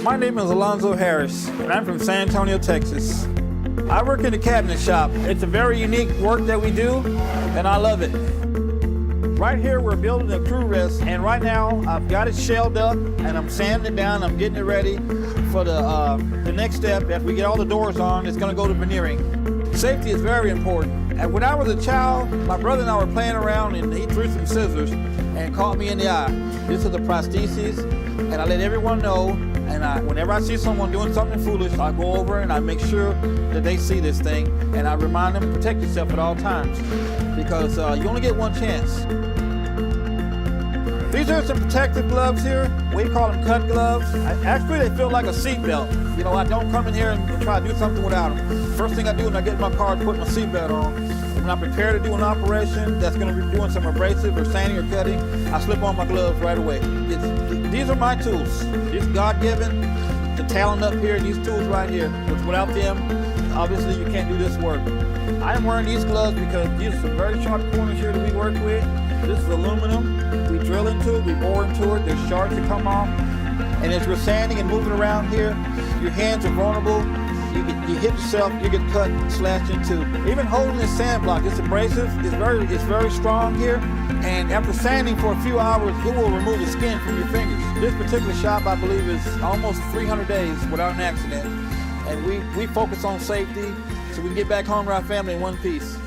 My name is Alonzo Harris, and I'm from San Antonio, Texas. I work in the cabinet shop. It's a very unique work that we do, and I love it. Right here, we're building a crew rest, and right now, I've got it shelled up, and I'm sanding it down. I'm getting it ready for the next step. After we get all the doors on, it's gonna go to veneering. Safety is very important. And when I was a child, my brother and I were playing around, and he threw some scissors and caught me in the eye. This is a prosthesis, and I let everyone know. And whenever I see someone doing something foolish, I go over and I make sure that they see this thing, and I remind them to protect yourself at all times, because you only get one chance. These are some protective gloves here. We call them cut gloves. Actually, they feel like a seat belt. You know, I don't come in here and try to do something without them. First thing I do when I get in my car is put my seat belt on. When I prepare to do an operation that's going to be doing some abrasive or sanding or cutting, I slip on my gloves right away. These are my tools. It's God-given. The talent up here, these tools right here. Without them, obviously you can't do this work. I am wearing these gloves because these are some very sharp corners here that we work with. This is aluminum. We drill into it, we bore into it. There's shards that come off. And as we're sanding and moving around here, your hands are vulnerable. You hit yourself, you get cut, slashed into. Even holding this sand block, it's abrasive, it's very strong here. And after sanding for a few hours, it will remove the skin from your fingers. This particular shop, I believe, is almost 300 days without an accident. And we focus on safety so we can get back home to our family in one piece.